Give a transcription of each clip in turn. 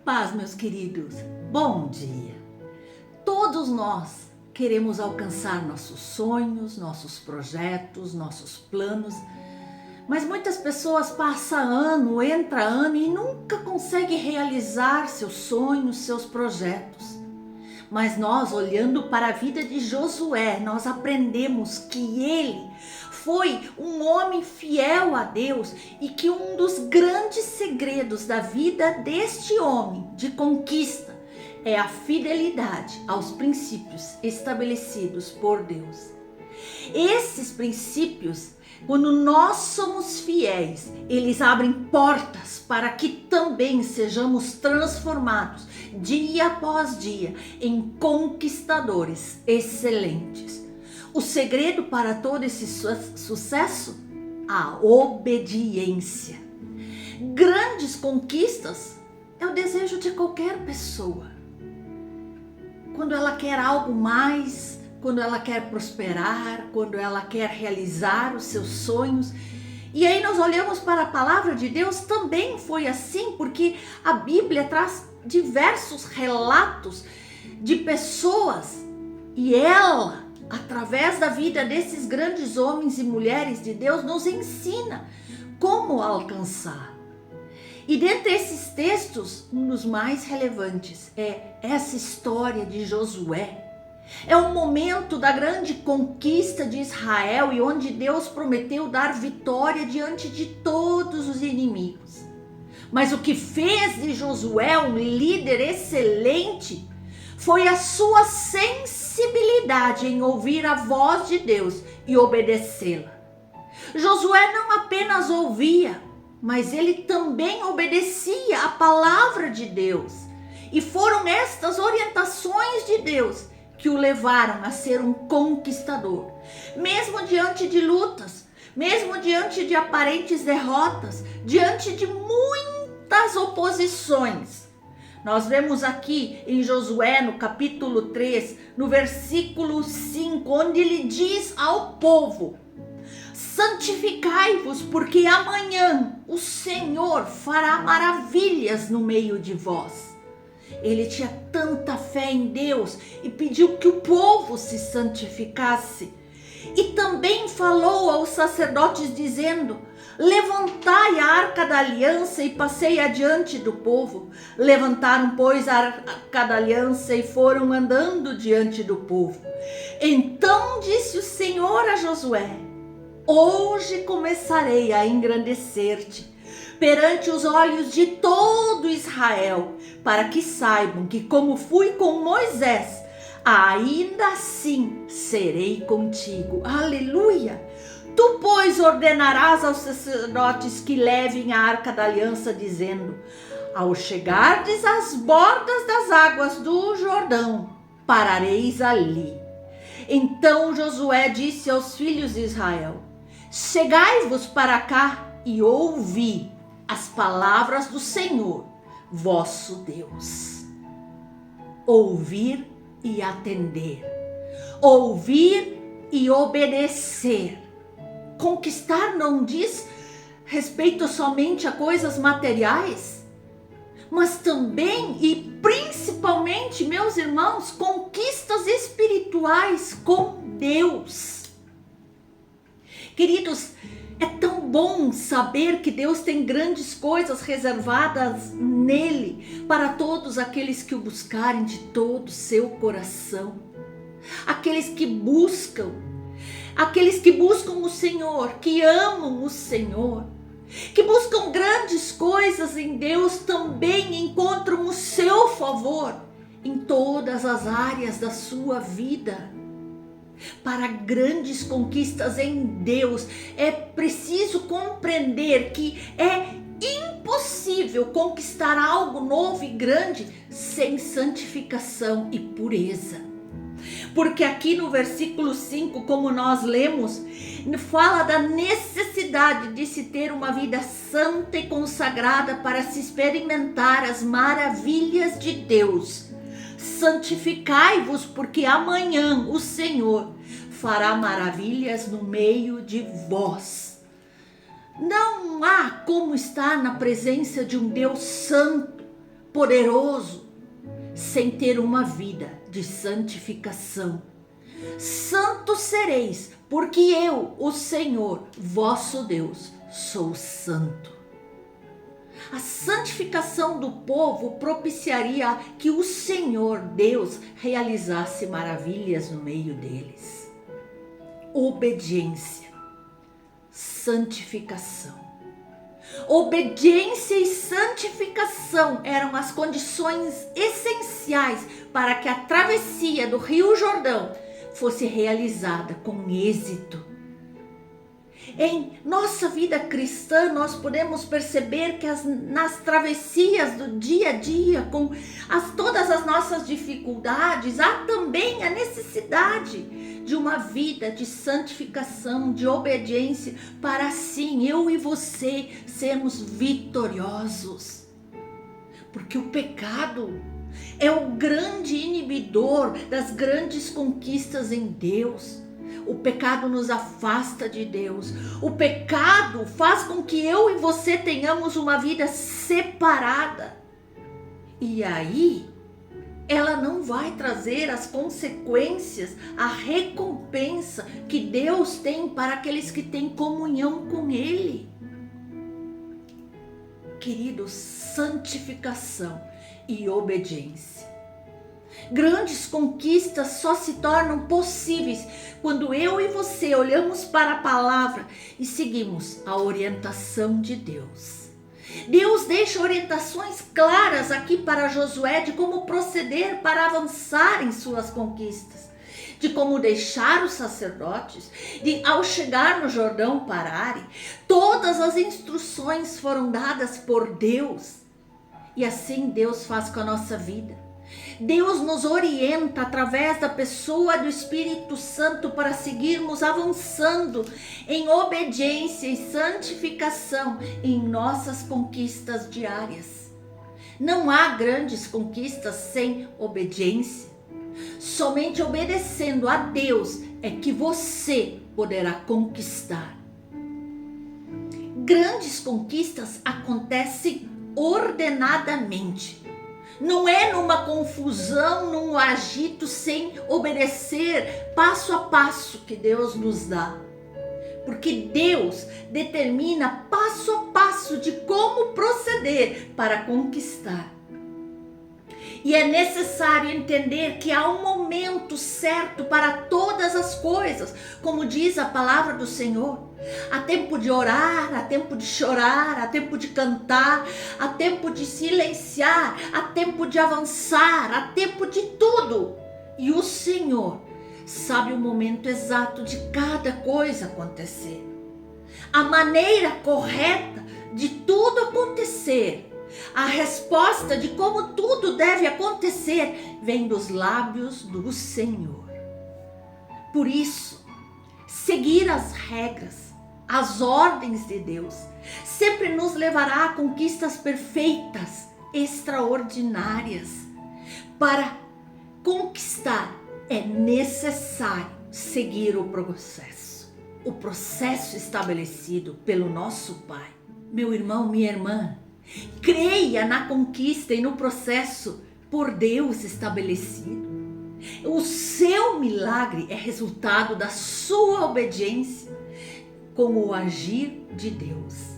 paz, meus queridos. Bom dia. Todos nós queremos alcançar nossos sonhos, nossos projetos, nossos planos, mas muitas pessoas passam ano, entra ano e nunca conseguem realizar seus sonhos, seus projetos. Mas nós, olhando para a vida de Josué, nós aprendemos que ele foi um homem fiel a Deus e que um dos grandes segredos da vida deste homem de conquista é a fidelidade aos princípios estabelecidos por Deus. Esses princípios, quando nós somos fiéis, eles abrem portas para que também sejamos transformados dia após dia em conquistadores excelentes. O segredo para todo esse sucesso? A obediência. Grandes conquistas é o desejo de qualquer pessoa. Quando ela quer algo mais, quando ela quer prosperar, quando ela quer realizar os seus sonhos. E aí nós olhamos para a palavra de Deus, também foi assim, porque a Bíblia traz diversos relatos de pessoas e ela, através da vida desses grandes homens e mulheres de Deus, nos ensina como alcançar. E dentre esses textos, um dos mais relevantes é essa história de Josué. É o momento da grande conquista de Israel e onde Deus prometeu dar vitória diante de todos os inimigos. Mas o que fez de Josué um líder excelente foi a sua sensibilidade em ouvir a voz de Deus e obedecê-la. Josué não apenas ouvia, mas ele também obedecia a palavra de Deus. E foram estas orientações de Deus que o levaram a ser um conquistador. Mesmo diante de lutas, mesmo diante de aparentes derrotas, diante de muitas oposições. Nós vemos aqui em Josué, no capítulo 3, no versículo 5, onde ele diz ao povo: santificai-vos, porque amanhã o Senhor fará maravilhas no meio de vós. Ele tinha tanta fé em Deus e pediu que o povo se santificasse. E também falou aos sacerdotes dizendo: levantai a arca da aliança e passei adiante do povo. Levantaram, pois, a arca da aliança e foram andando diante do povo. Então disse o Senhor a Josué: hoje começarei a engrandecer-te perante os olhos de todo Israel, para que saibam que como fui com Moisés, ainda assim serei contigo. Aleluia! Tu, pois, ordenarás aos sacerdotes que levem a arca da aliança, dizendo: ao chegardes às bordas das águas do Jordão, parareis ali. Então Josué disse aos filhos de Israel: chegai-vos para cá e ouvi as palavras do Senhor, vosso Deus. Ouvir e atender, ouvir e obedecer. Conquistar não diz respeito somente a coisas materiais, mas também e principalmente, meus irmãos, conquistas espirituais com Deus. Queridos, é tão bom saber que Deus tem grandes coisas reservadas nele para todos aqueles que o buscarem de todo o seu coração. Aqueles que buscam o Senhor, que amam o Senhor, que buscam grandes coisas em Deus, também encontram o seu favor em todas as áreas da sua vida. Para grandes conquistas em Deus, é preciso compreender que é impossível conquistar algo novo e grande sem santificação e pureza. Porque aqui no versículo 5, como nós lemos, fala da necessidade de se ter uma vida santa e consagrada para se experimentar as maravilhas de Deus. Santificai-vos, porque amanhã o Senhor fará maravilhas no meio de vós. Não há como estar na presença de um Deus santo poderoso sem ter uma vida de santificação. Santos sereis, porque eu, o Senhor, vosso Deus, sou santo. A santificação do povo propiciaria que o Senhor Deus realizasse maravilhas no meio deles. Obediência, santificação. Obediência e santificação eram as condições essenciais para que a travessia do Rio Jordão fosse realizada com êxito. Em nossa vida cristã, nós podemos perceber que nas travessias do dia a dia, com todas as nossas dificuldades, há também a necessidade de uma vida de santificação, de obediência, para assim eu e você sermos vitoriosos. Porque o pecado é o grande inibidor das grandes conquistas em Deus. O pecado nos afasta de Deus. O pecado faz com que eu e você tenhamos uma vida separada. E aí, ela não vai trazer as consequências, a recompensa que Deus tem para aqueles que têm comunhão com Ele. Queridos, santificação e obediência. Grandes conquistas só se tornam possíveis quando eu e você olhamos para a palavra e seguimos a orientação de Deus. Deus deixa orientações claras aqui para Josué de como proceder para avançar em suas conquistas, de como deixar os sacerdotes, de ao chegar no Jordão pararem. Todas as instruções foram dadas por Deus. E assim Deus faz com a nossa vida. Deus nos orienta através da pessoa do Espírito Santo para seguirmos avançando em obediência e santificação em nossas conquistas diárias. Não há grandes conquistas sem obediência. Somente obedecendo a Deus é que você poderá conquistar. Grandes conquistas acontecem ordenadamente. Não é numa confusão, num agito sem obedecer passo a passo que Deus nos dá. Porque Deus determina passo a passo de como proceder para conquistar. E é necessário entender que há um momento certo para todas as coisas, como diz a palavra do Senhor. Há tempo de orar, há tempo de chorar, há tempo de cantar, há tempo de silenciar, há tempo de avançar, há tempo de tudo. E o Senhor sabe o momento exato de cada coisa acontecer. A maneira correta de tudo acontecer, a resposta de como tudo deve acontecer, vem dos lábios do Senhor. Por isso, seguir as regras, as ordens de Deus, sempre nos levará a conquistas perfeitas, extraordinárias. Para conquistar é necessário seguir o processo estabelecido pelo nosso Pai. Meu irmão, minha irmã, creia na conquista e no processo por Deus estabelecido. O seu milagre é resultado da sua obediência com o agir de Deus.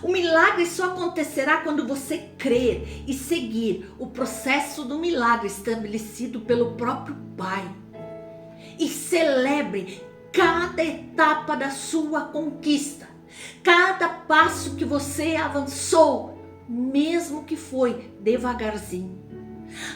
O milagre só acontecerá quando você crer e seguir o processo do milagre estabelecido pelo próprio Pai. E celebre cada etapa da sua conquista, cada passo que você avançou, mesmo que foi devagarzinho.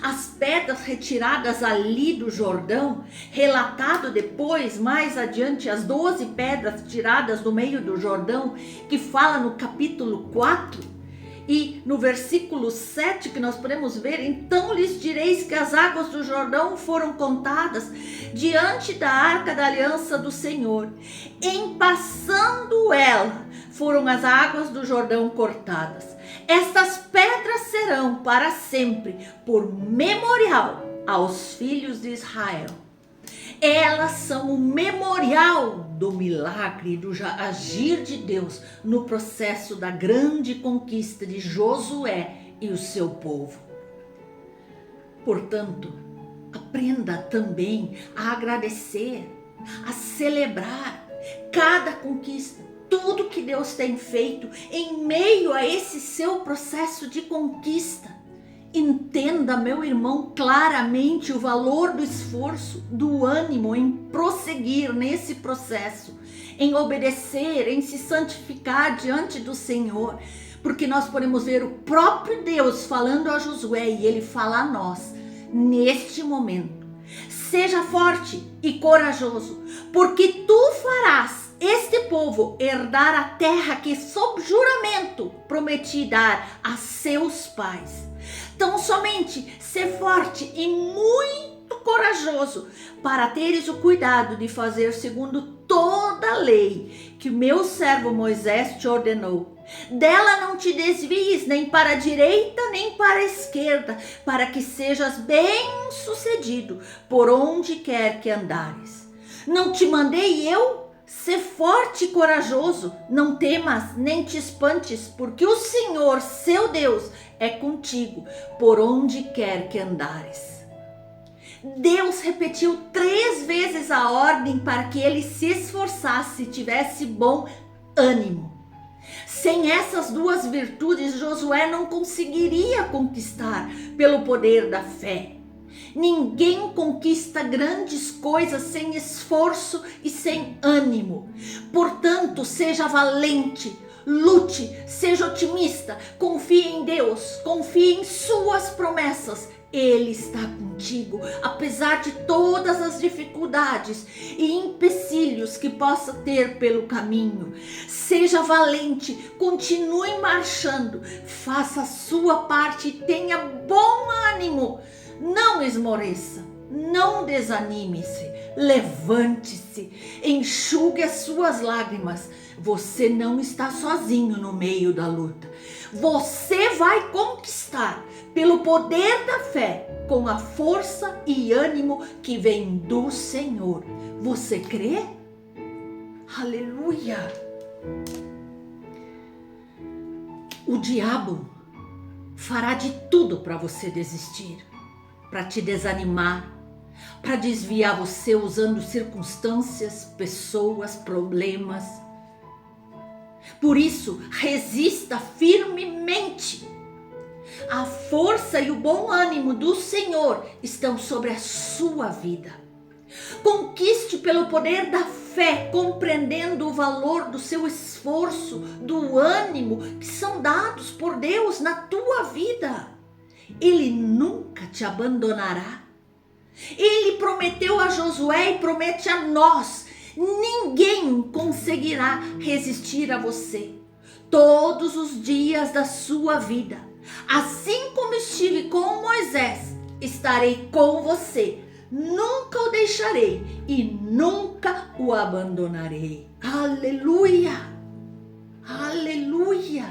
As pedras retiradas ali do Jordão, relatado depois, mais adiante, as 12 pedras tiradas do meio do Jordão, que fala no capítulo 4 e no versículo 7, que nós podemos ver: então lhes direis que as águas do Jordão foram contadas diante da arca da aliança do Senhor. Em passando ela, foram as águas do Jordão cortadas. Estas pedras serão para sempre por memorial aos filhos de Israel. Elas são o memorial do milagre, do agir de Deus no processo da grande conquista de Josué e o seu povo. Portanto, aprenda também a agradecer, a celebrar cada conquista, tudo que Deus tem feito em meio a esse seu processo de conquista. Entenda, meu irmão, claramente o valor do esforço, do ânimo em prosseguir nesse processo, em obedecer, em se santificar diante do Senhor, porque nós podemos ver o próprio Deus falando a Josué e ele fala a nós neste momento: seja forte e corajoso, porque tu farás este povo herdar a terra que sob juramento prometi dar a seus pais. Tão somente ser forte e muito corajoso para teres o cuidado de fazer segundo toda a lei que o meu servo Moisés te ordenou. Dela não te desvies nem para a direita nem para a esquerda, para que sejas bem-sucedido por onde quer que andares. Não te mandei eu? Ser forte e corajoso, não temas nem te espantes, porque o Senhor, seu Deus, é contigo por onde quer que andares. Deus repetiu 3 vezes a ordem para que ele se esforçasse e tivesse bom ânimo. Sem essas 2 virtudes, Josué não conseguiria conquistar pelo poder da fé. Ninguém conquista grandes coisas sem esforço e sem ânimo. Portanto, seja valente, lute, seja otimista, confie em Deus, confie em suas promessas. Ele está contigo, apesar de todas as dificuldades e empecilhos que possa ter pelo caminho. Seja valente, continue marchando, faça a sua parte e tenha bom ânimo. Não esmoreça, não desanime-se, levante-se, enxugue as suas lágrimas. Você não está sozinho no meio da luta. Você vai conquistar pelo poder da fé, com a força e ânimo que vem do Senhor. Você crê? Aleluia! O diabo fará de tudo para você desistir, para te desanimar, para desviar você usando circunstâncias, pessoas, problemas. Por isso, resista firmemente. A força e o bom ânimo do Senhor estão sobre a sua vida. Conquiste pelo poder da fé, compreendendo o valor do seu esforço, do ânimo que são dados por Deus na tua vida. Ele nunca te abandonará. Ele prometeu a Josué e promete a nós: ninguém conseguirá resistir a você todos os dias da sua vida. Assim como estive com Moisés, estarei com você. Nunca o deixarei e nunca o abandonarei. Aleluia! Aleluia!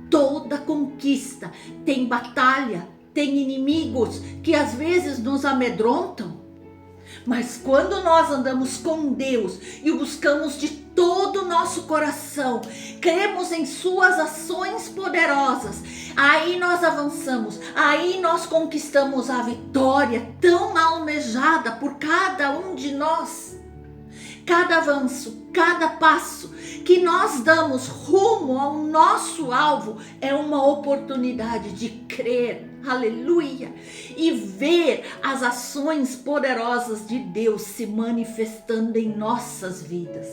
Toda conquista tem batalha, tem inimigos que às vezes nos amedrontam. Mas quando nós andamos com Deus e o buscamos de todo o nosso coração, cremos em suas ações poderosas, aí nós avançamos, aí nós conquistamos a vitória tão almejada por cada um de nós. Cada avanço, cada passo que nós damos rumo ao nosso alvo é uma oportunidade de crer, aleluia, e ver as ações poderosas de Deus se manifestando em nossas vidas.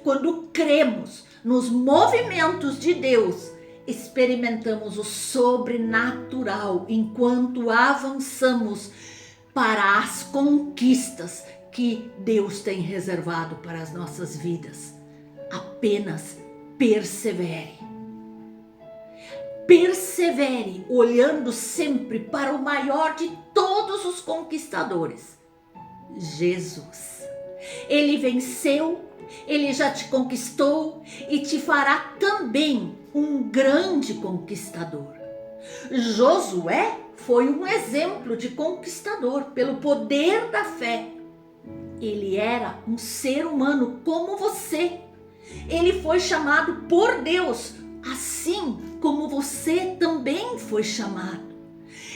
Quando cremos nos movimentos de Deus, experimentamos o sobrenatural enquanto avançamos para as conquistas que Deus tem reservado para as nossas vidas. Apenas persevere. Persevere, olhando sempre para o maior de todos os conquistadores, Jesus. Ele venceu, ele já te conquistou e te fará também um grande conquistador. Josué foi um exemplo de conquistador pelo poder da fé. Ele era um ser humano como você. Ele foi chamado por Deus, assim como você também foi chamado.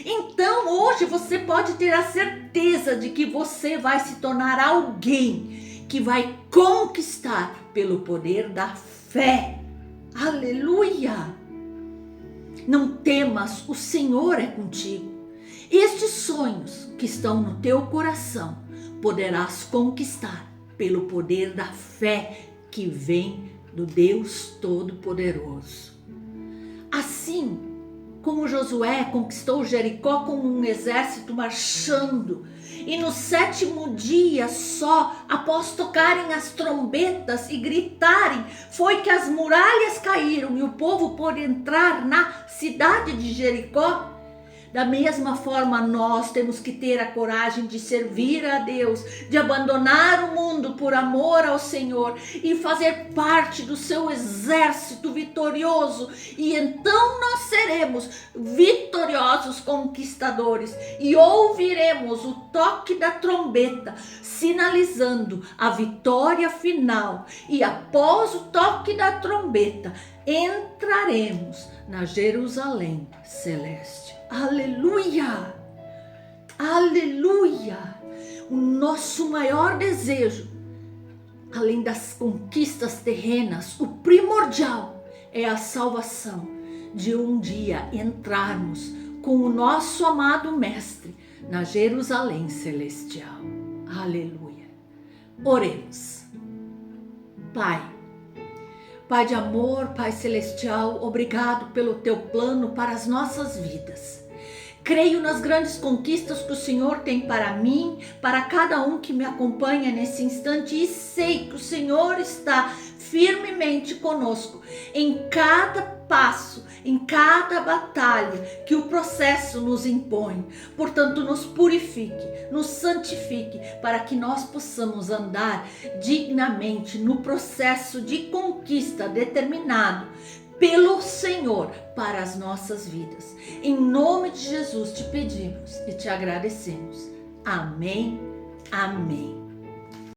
Então hoje você pode ter a certeza de que você vai se tornar alguém que vai conquistar pelo poder da fé. Aleluia! Não temas, o Senhor é contigo. Estes sonhos que estão no teu coração poderás conquistar pelo poder da fé que vem do Deus Todo-Poderoso. Assim como Josué conquistou Jericó com um exército marchando, e no 7º dia só, após tocarem as trombetas e gritarem, foi que as muralhas caíram e o povo pôde entrar na cidade de Jericó. Da mesma forma, nós temos que ter a coragem de servir a Deus, de abandonar o mundo por amor ao Senhor e fazer parte do seu exército vitorioso. E então nós seremos vitoriosos conquistadores e ouviremos o toque da trombeta, sinalizando a vitória final. E após o toque da trombeta, entraremos na Jerusalém celeste. Aleluia! Aleluia! O nosso maior desejo, além das conquistas terrenas, o primordial é a salvação, de um dia entrarmos com o nosso amado Mestre na Jerusalém celestial. Aleluia! Oremos. Pai de amor, Pai celestial, obrigado pelo teu plano para as nossas vidas. Creio nas grandes conquistas que o Senhor tem para mim, para cada um que me acompanha nesse instante, e sei que o Senhor está firmemente conosco em cada passo, em cada batalha que o processo nos impõe. Portanto, nos purifique, nos santifique, para que nós possamos andar dignamente no processo de conquista determinado pelo Senhor para as nossas vidas. Em nome de Jesus te pedimos e te agradecemos. Amém, amém.